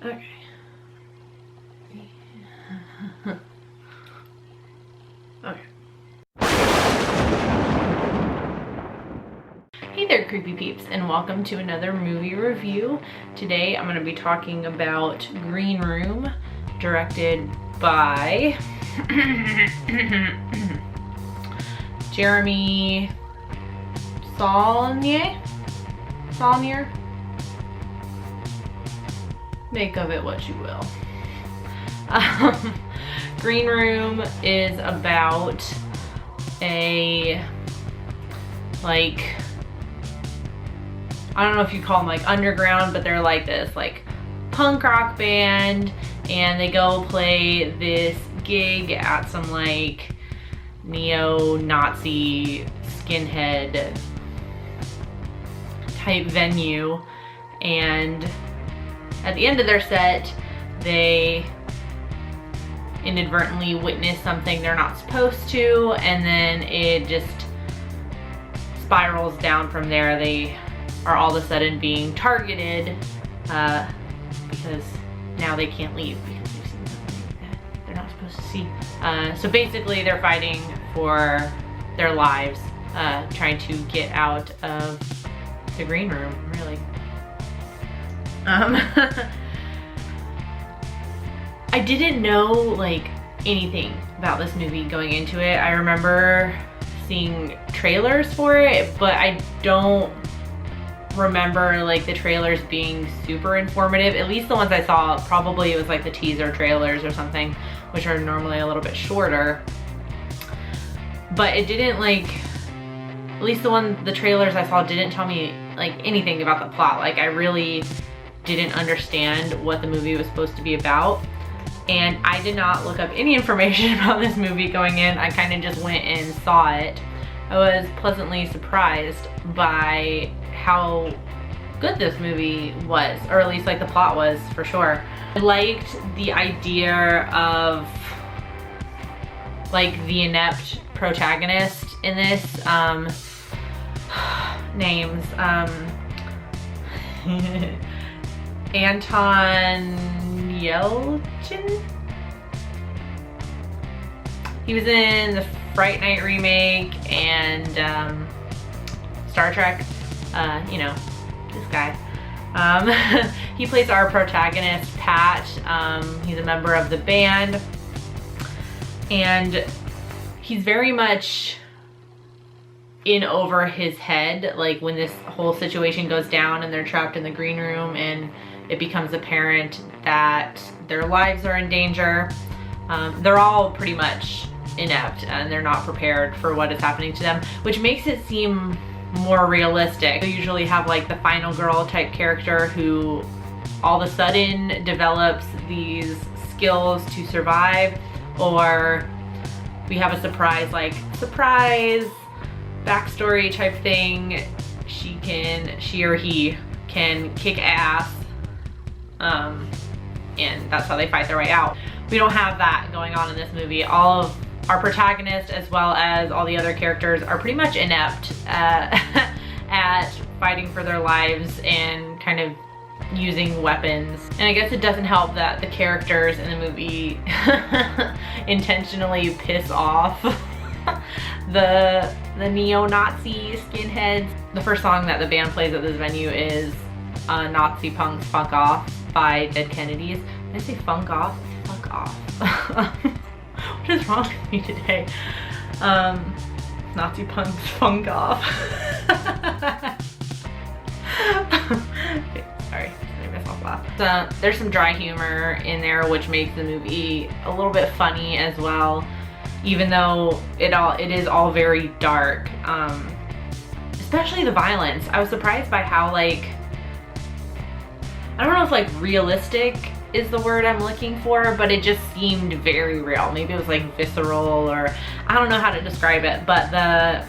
Okay. Okay. Hey there, creepy peeps, and welcome to another movie review. Today I'm going to be talking about Green Room, directed by Jeremy Saulnier? Make of it what you will. Green Room is about a, like, I don't know if you call them like underground, but they're like this like punk rock band, and they go play this gig at some like neo-Nazi skinhead type venue, and at the end of their set they inadvertently witness something they're not supposed to, and then it just spirals down from there. They are all of a sudden being targeted because now they can't leave because they've seen something that they're not supposed to see. So basically they're fighting for their lives, trying to get out of the green room, really. I didn't know like anything about this movie going into it. I remember seeing trailers for it, but I don't remember like the trailers being super informative. At least the ones I saw, probably it was like the teaser trailers or something, which are normally a little bit shorter. But it didn't like, at least the trailers I saw didn't tell me like anything about the plot. Like I really didn't understand what the movie was supposed to be about. And I did not look up any information about this movie going in. I kind of just went and saw it. I was pleasantly surprised by how good this movie was, or at least like the plot was, for sure. I liked the idea of like the inept protagonist in this. Names. Anton Yelchin? He was in the Fright Night remake and Star Trek. You know, this guy. He plays our protagonist, Pat. He's a member of the band, and he's very much in over his head. Like when this whole situation goes down and they're trapped in the green room and it becomes apparent that their lives are in danger, they're all pretty much inept and they're not prepared for what is happening to them, which makes it seem more realistic. We usually have like the final girl type character who all of a sudden develops these skills to survive, or we have a surprise backstory type thing. She or he can kick ass, and that's how they fight their way out. We don't have that going on in this movie. All of our protagonists, as well as all the other characters, are pretty much inept at fighting for their lives and kind of using weapons. And I guess it doesn't help that the characters in the movie intentionally piss off the neo-Nazi skinheads. The first song that the band plays at this venue is Nazi Punks Funk Off by Dead Kennedys. Did I say funk off? Funk off. What is wrong with me today? Nazi Punks Funk Off. Okay, sorry, I made myself laugh. So, there's some dry humor in there, which makes the movie a little bit funny as well, even though it is all very dark. Especially the violence. I was surprised by how, like, I don't know if like realistic is the word I'm looking for, but it just seemed very real. Maybe it was like visceral, or I don't know how to describe it, but the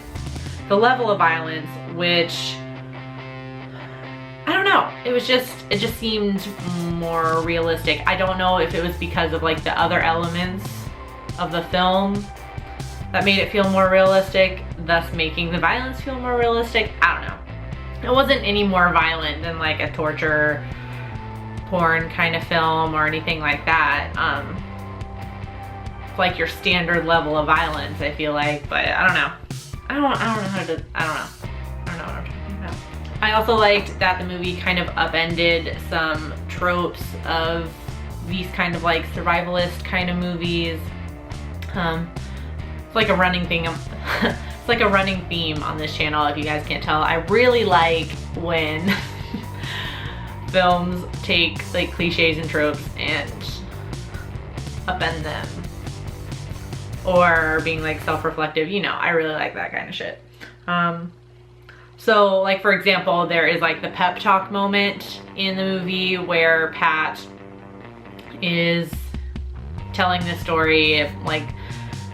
level of violence, which I don't know, it just seemed more realistic. I don't know if it was because of like the other elements of the film that made it feel more realistic, thus making the violence feel more realistic. I don't know. It wasn't any more violent than like a torture porn kind of film or anything like that. It's like your standard level of violence, I feel like, but I don't know. I don't know what I'm talking about. I also liked that the movie kind of upended some tropes of these kind of like survivalist kind of movies. It's like a running thing. It's like a running theme on this channel, if you guys can't tell. I really like when films take like cliches and tropes and upend them, or being like self-reflective. You know, I really like that kind of shit. So like, for example, there is like the pep talk moment in the movie where Pat is telling this story, like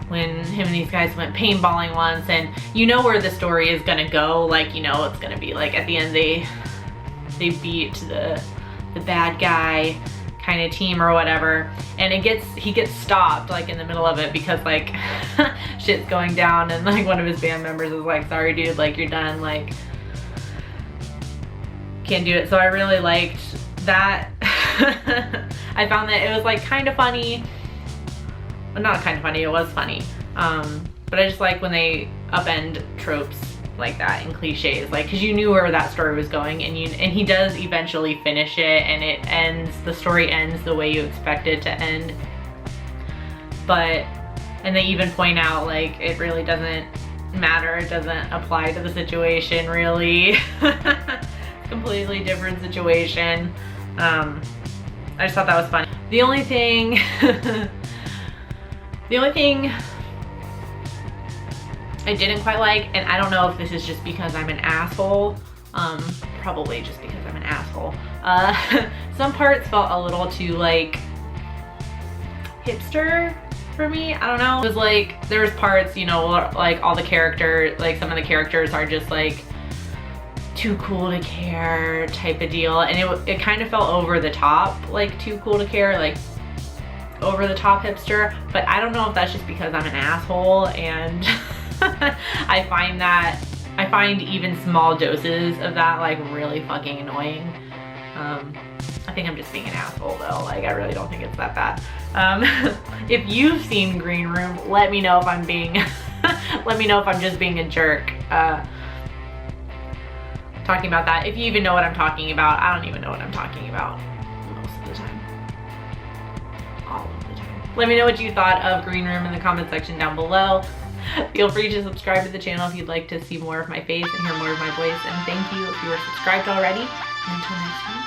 when him and these guys went paintballing once, and you know where the story is gonna go. Like, you know, it's gonna be like at the end they beat the bad guy kind of team or whatever, and he gets stopped like in the middle of it because like shit's going down, and like one of his band members is like, sorry dude, like you're done, like can't do it. So I really liked that. I found that it was like kind of funny. Well, not kind of funny, it was funny. But I just like when they upend tropes like that and cliches, like, cause you knew where that story was going, and he does eventually finish it, and the story ends the way you expect it to end. And they even point out like it really doesn't matter, it doesn't apply to the situation really. It's a completely different situation. I just thought that was funny. The only thing I didn't quite like, and I don't know if this is just because I'm an asshole, probably just because I'm an asshole, some parts felt a little too like hipster for me. I don't know. It was like, there's parts, you know, like all the characters, like some of the characters are just like too cool to care type of deal, and it kind of felt over the top, like too cool to care, like over the top hipster. But I don't know if that's just because I'm an asshole, and I find even small doses of that like really fucking annoying. I think I'm just being an asshole though, like I really don't think it's that bad. If you've seen Green Room, let me know if I'm being let me know if I'm just being a jerk talking about that. If you even know what I'm talking about, I don't even know what I'm talking about most of the time. All of the time. Let me know what you thought of Green Room in the comment section down below. Feel free to subscribe to the channel if you'd like to see more of my face and hear more of my voice. And thank you if you are subscribed already. And until next time.